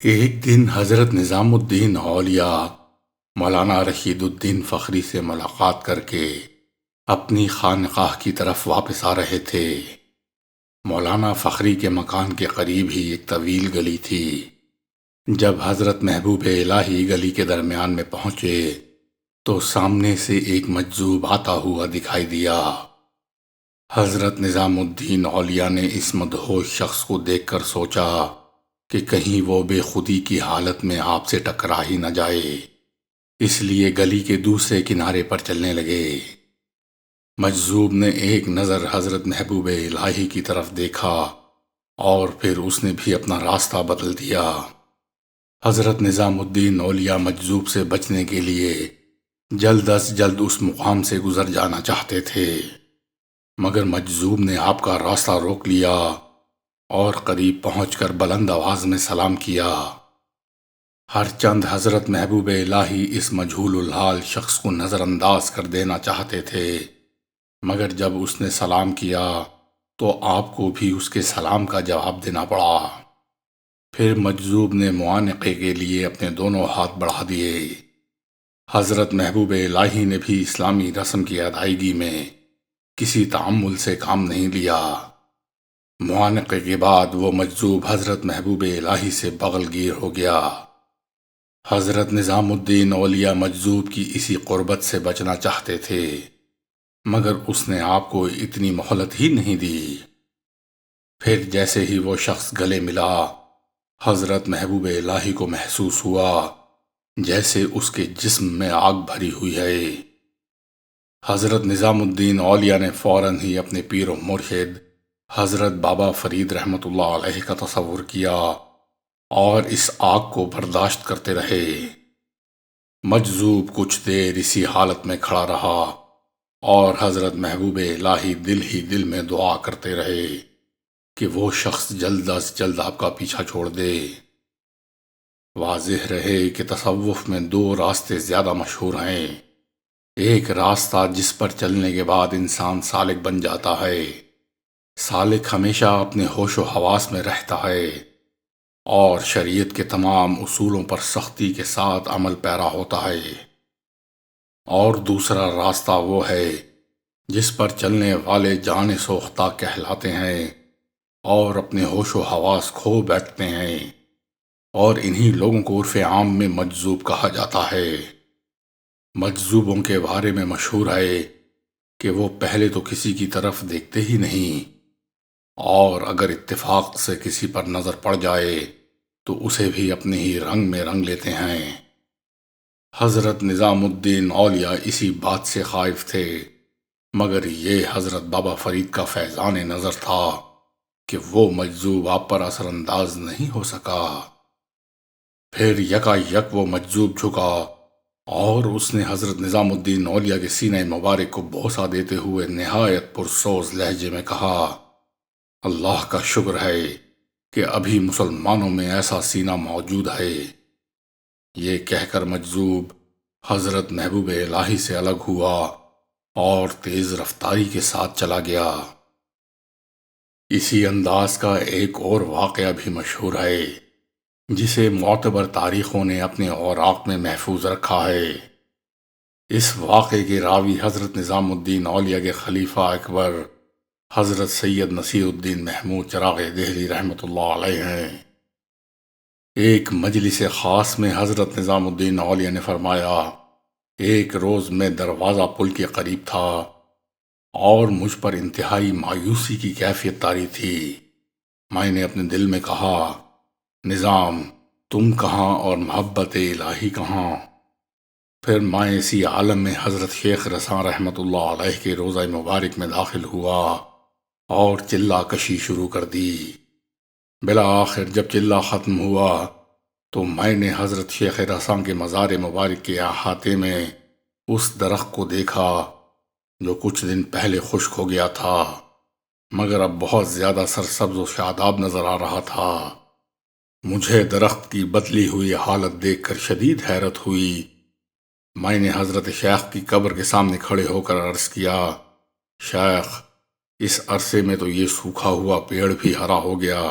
ایک دن حضرت نظام الدین اولیاء مولانا رشید الدین فخری سے ملاقات کر کے اپنی خانقاہ کی طرف واپس آ رہے تھے۔ مولانا فخری کے مکان کے قریب ہی ایک طویل گلی تھی۔ جب حضرت محبوب الہی گلی کے درمیان میں پہنچے تو سامنے سے ایک مجذوب آتا ہوا دکھائی دیا۔ حضرت نظام الدین اولیاء نے اس مدہوش شخص کو دیکھ کر سوچا کہ کہیں وہ بے خودی کی حالت میں آپ سے ٹکرا ہی نہ جائے، اس لیے گلی کے دوسرے کنارے پر چلنے لگے۔ مجذوب نے ایک نظر حضرت محبوب الہی کی طرف دیکھا اور پھر اس نے بھی اپنا راستہ بدل دیا۔ حضرت نظام الدین اولیاء مجذوب سے بچنے کے لیے جلد از جلد اس مقام سے گزر جانا چاہتے تھے، مگر مجذوب نے آپ کا راستہ روک لیا اور قریب پہنچ کر بلند آواز میں سلام کیا۔ ہر چند حضرت محبوب الہی اس مجہول الحال شخص کو نظر انداز کر دینا چاہتے تھے، مگر جب اس نے سلام کیا تو آپ کو بھی اس کے سلام کا جواب دینا پڑا۔ پھر مجذوب نے معانقے کے لیے اپنے دونوں ہاتھ بڑھا دیے۔ حضرت محبوب الہی نے بھی اسلامی رسم کی ادائیگی میں کسی تعمل سے کام نہیں لیا۔ معانقے کے بعد وہ مجذوب حضرت محبوب الہی سے بغل گیر ہو گیا۔ حضرت نظام الدین اولیاء مجذوب کی اسی قربت سے بچنا چاہتے تھے، مگر اس نے آپ کو اتنی مہلت ہی نہیں دی۔ پھر جیسے ہی وہ شخص گلے ملا، حضرت محبوب الہی کو محسوس ہوا جیسے اس کے جسم میں آگ بھری ہوئی ہے۔ حضرت نظام الدین اولیاء نے فوراً ہی اپنے پیر و مرشد حضرت بابا فرید رحمۃ اللہ علیہ کا تصور کیا اور اس آگ کو برداشت کرتے رہے۔ مجذوب کچھ دیر اسی حالت میں کھڑا رہا اور حضرت محبوب الہی دل ہی دل میں دعا کرتے رہے کہ وہ شخص جلد از جلد آپ کا پیچھا چھوڑ دے۔ واضح رہے کہ تصوف میں دو راستے زیادہ مشہور ہیں، ایک راستہ جس پر چلنے کے بعد انسان سالک بن جاتا ہے، سالک ہمیشہ اپنے ہوش و حواس میں رہتا ہے اور شریعت کے تمام اصولوں پر سختی کے ساتھ عمل پیرا ہوتا ہے، اور دوسرا راستہ وہ ہے جس پر چلنے والے جان سوختہ کہلاتے ہیں اور اپنے ہوش و حواس کھو بیٹھتے ہیں، اور انہی لوگوں کو عرف عام میں مجذوب کہا جاتا ہے۔ مجذوبوں کے بارے میں مشہور ہے کہ وہ پہلے تو کسی کی طرف دیکھتے ہی نہیں، اور اگر اتفاق سے کسی پر نظر پڑ جائے تو اسے بھی اپنے ہی رنگ میں رنگ لیتے ہیں۔ حضرت نظام الدین اولیاء اسی بات سے خائف تھے، مگر یہ حضرت بابا فرید کا فیضان نظر تھا کہ وہ مجذوب آپ پر اثر انداز نہیں ہو سکا۔ پھر یکا یک وہ مجذوب جھکا اور اس نے حضرت نظام الدین اولیاء کے سینہ مبارک کو بوسہ دیتے ہوئے نہایت پرسوز لہجے میں کہا، اللہ کا شکر ہے کہ ابھی مسلمانوں میں ایسا سینہ موجود ہے۔ یہ کہہ کر مجذوب حضرت محبوب الہی سے الگ ہوا اور تیز رفتاری کے ساتھ چلا گیا۔ اسی انداز کا ایک اور واقعہ بھی مشہور ہے جسے معتبر تاریخوں نے اپنے اوراق میں محفوظ رکھا ہے۔ اس واقعے کے راوی حضرت نظام الدین اولیاء کے خلیفہ اکبر حضرت سید نصیر الدین محمود چراغ دہلی رحمۃ اللہ علیہ ہیں۔ ایک مجلس خاص میں حضرت نظام الدین اولیاء نے فرمایا، ایک روز میں دروازہ پل کے قریب تھا اور مجھ پر انتہائی مایوسی کی کیفیت طاری تھی۔ میں نے اپنے دل میں کہا، نظام تم کہاں اور محبت الہی کہاں؟ پھر میں اسی عالم میں حضرت شیخ رساں رحمۃ اللہ علیہ کے روضہ مبارک میں داخل ہوا اور چلہ کشی شروع کر دی۔ بالآخر جب چلہ ختم ہوا تو میں نے حضرت شیخ رساں کے مزار مبارک کے احاطے میں اس درخت کو دیکھا جو کچھ دن پہلے خشک ہو گیا تھا، مگر اب بہت زیادہ سرسبز و شاداب نظر آ رہا تھا۔ مجھے درخت کی بدلی ہوئی حالت دیکھ کر شدید حیرت ہوئی۔ میں نے حضرت شیخ کی قبر کے سامنے کھڑے ہو کر عرض کیا، شیخ، اس عرصے میں تو یہ سوکھا ہوا پیڑ بھی ہرا ہو گیا،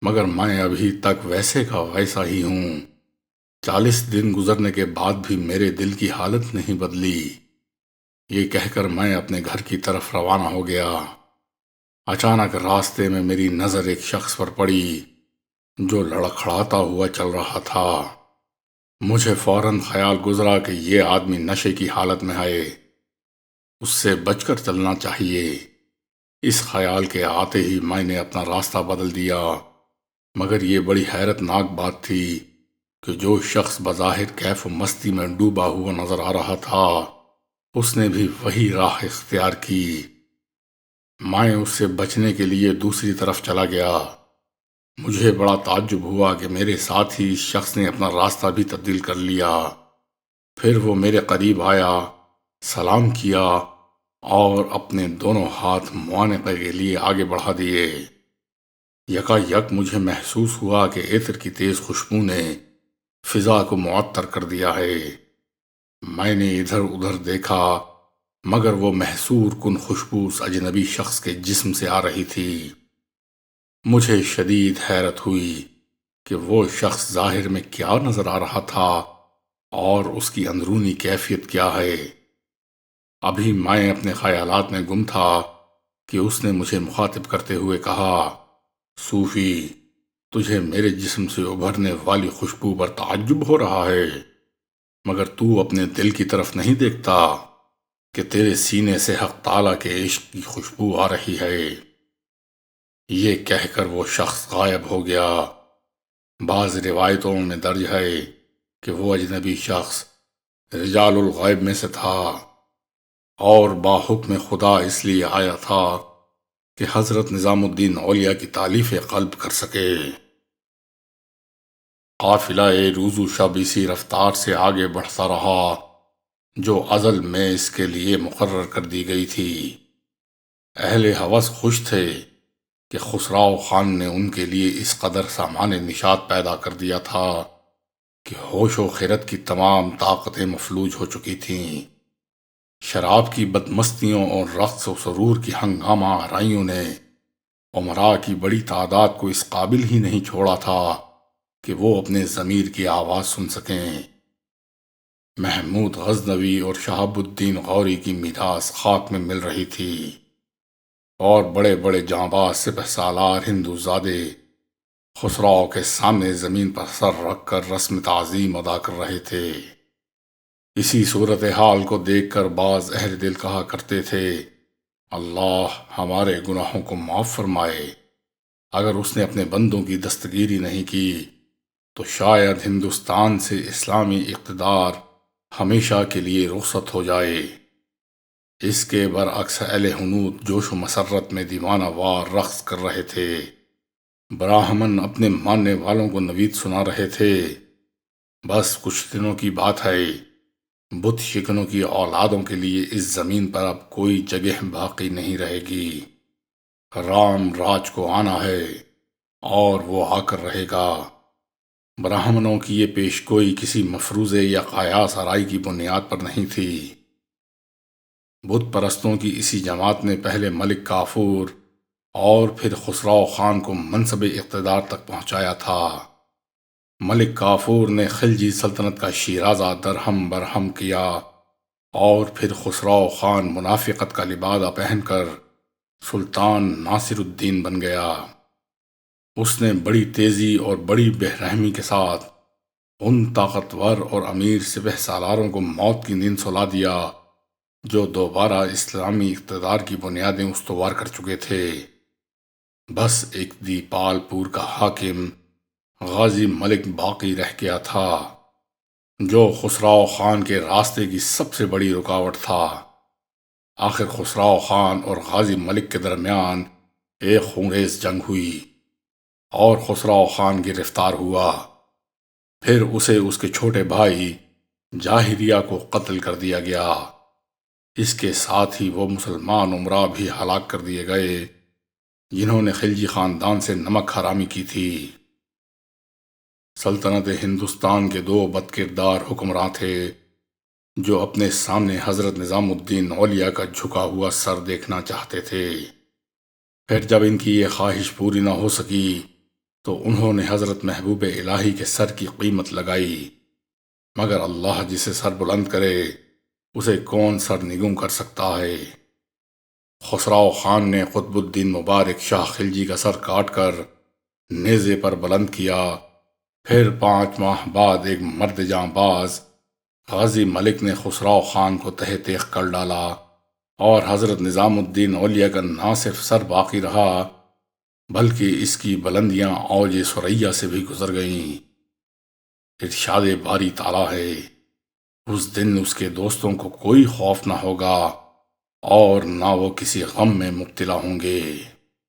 مگر میں ابھی تک ویسے کا ویسا ہی ہوں۔ 40 دن گزرنے کے بعد بھی میرے دل کی حالت نہیں بدلی۔ یہ کہہ کر میں اپنے گھر کی طرف روانہ ہو گیا۔ اچانک راستے میں میری نظر ایک شخص پر پڑی جو لڑکھڑاتا ہوا چل رہا تھا۔ مجھے فوراً خیال گزرا کہ یہ آدمی نشے کی حالت میں ہے، اس سے بچ کر چلنا چاہیے۔ اس خیال کے آتے ہی میں نے اپنا راستہ بدل دیا، مگر یہ بڑی حیرت ناک بات تھی کہ جو شخص بظاہر کیف و مستی میں ڈوبا ہوا نظر آ رہا تھا، اس نے بھی وہی راہ اختیار کی۔ میں اس سے بچنے کے لیے دوسری طرف چلا گیا۔ مجھے بڑا تعجب ہوا کہ میرے ساتھ ہی اس شخص نے اپنا راستہ بھی تبدیل کر لیا۔ پھر وہ میرے قریب آیا، سلام کیا اور اپنے دونوں ہاتھ معانقے کے لیے آگے بڑھا دیے۔ یکا یک مجھے محسوس ہوا کہ عطر کی تیز خوشبو نے فضا کو معطر کر دیا ہے۔ میں نے ادھر ادھر دیکھا، مگر وہ محصور کن خوشبو اس اجنبی شخص کے جسم سے آ رہی تھی۔ مجھے شدید حیرت ہوئی کہ وہ شخص ظاہر میں کیا نظر آ رہا تھا اور اس کی اندرونی کیفیت کیا ہے۔ ابھی میں اپنے خیالات میں گم تھا کہ اس نے مجھے مخاطب کرتے ہوئے کہا، صوفی، تجھے میرے جسم سے ابھرنے والی خوشبو پر تعجب ہو رہا ہے، مگر تو اپنے دل کی طرف نہیں دیکھتا کہ تیرے سینے سے حق تعالیٰ کے عشق کی خوشبو آ رہی ہے۔ یہ کہہ کر وہ شخص غائب ہو گیا۔ بعض روایتوں میں درج ہے کہ وہ اجنبی شخص رجال الغیب میں سے تھا اور باحکم خدا اس لیے آیا تھا کہ حضرت نظام الدین اولیاء کی تالیف قلب کر سکے۔ قافلہ روز و شب اسی رفتار سے آگے بڑھتا رہا جو ازل میں اس کے لیے مقرر کر دی گئی تھی۔ اہل ہوس خوش تھے کہ خسرو خان نے ان کے لیے اس قدر سامان نشاط پیدا کر دیا تھا کہ ہوش و خرد کی تمام طاقتیں مفلوج ہو چکی تھیں۔ شراب کی بدمستیوں اور رقص و سرور کی ہنگامہ آرائیوں نے امراء کی بڑی تعداد کو اس قابل ہی نہیں چھوڑا تھا کہ وہ اپنے ضمیر کی آواز سن سکیں۔ محمود غزنوی اور شہاب الدین غوری کی میراث خاک میں مل رہی تھی اور بڑے بڑے جانباز سپہ سالار ہندو زادے خسرو کے سامنے زمین پر سر رکھ کر رسم تعظیم ادا کر رہے تھے۔ اسی صورتحال کو دیکھ کر بعض اہل دل کہا کرتے تھے، اللہ ہمارے گناہوں کو معاف فرمائے۔ اگر اس نے اپنے بندوں کی دستگیری نہیں کی تو شاید ہندوستان سے اسلامی اقتدار ہمیشہ کے لیے رخصت ہو جائے۔ اس کے برعکس اہل حنوط جوش و مسرت میں دیوانہ وار رقص کر رہے تھے۔ براہمن اپنے ماننے والوں کو نوید سنا رہے تھے۔ بس کچھ دنوں کی بات ہے، بت شکنوں کی اولادوں کے لیے اس زمین پر اب کوئی جگہ باقی نہیں رہے گی۔ رام راج کو آنا ہے اور وہ آ کر رہے گا۔ براہمنوں کی یہ پیشگوئی کسی مفروضے یا قیاس آرائی کی بنیاد پر نہیں تھی۔ بت پرستوں کی اسی جماعت نے پہلے ملک کافور اور پھر خسرو خان کو منصب اقتدار تک پہنچایا تھا۔ ملک کافور نے خلجی سلطنت کا شیرازہ درہم برہم کیا اور پھر خسرو خان منافقت کا لبادہ پہن کر سلطان ناصر الدین بن گیا۔ اس نے بڑی تیزی اور بڑی بے رحمی کے ساتھ ان طاقتور اور امیر سپہ سالاروں کو موت کی نیند سلا دیا جو دوبارہ اسلامی اقتدار کی بنیادیں استوار کر چکے تھے۔ بس ایک دیپال پور کا حاکم غازی ملک باقی رہ گیا تھا جو خسرو خان کے راستے کی سب سے بڑی رکاوٹ تھا۔ آخر خسرو خان اور غازی ملک کے درمیان ایک خونریز جنگ ہوئی اور خسرو خان گرفتار ہوا۔ پھر اسے اس کے چھوٹے بھائی جاہریہ کو قتل کر دیا گیا۔ اس کے ساتھ ہی وہ مسلمان امراء بھی ہلاک کر دیے گئے جنہوں نے خلجی خاندان سے نمک حرامی کی تھی۔ سلطنت ہندوستان کے دو بدکردار حکمراں تھے جو اپنے سامنے حضرت نظام الدین اولیاء کا جھکا ہوا سر دیکھنا چاہتے تھے۔ پھر جب ان کی یہ خواہش پوری نہ ہو سکی تو انہوں نے حضرت محبوب الہی کے سر کی قیمت لگائی، مگر اللہ جسے سر بلند کرے اسے کون سر نگوں کر سکتا ہے۔ خسرو خان نے قطب الدین مبارک شاہ خلجی کا سر کاٹ کر نیزے پر بلند کیا، پھر 5 ماہ بعد ایک مرد جاں باز غازی ملک نے خسرو خان کو تہ تیغ کر ڈالا، اور حضرت نظام الدین اولیاء کا نہ صرف سر باقی رہا بلکہ اس کی بلندیاں اوج ثریا سے بھی گزر گئیں۔ ارشاد باری تعالیٰ ہے، اس دن اس کے دوستوں کو کوئی خوف نہ ہوگا اور نہ وہ کسی غم میں مبتلا ہوں گے۔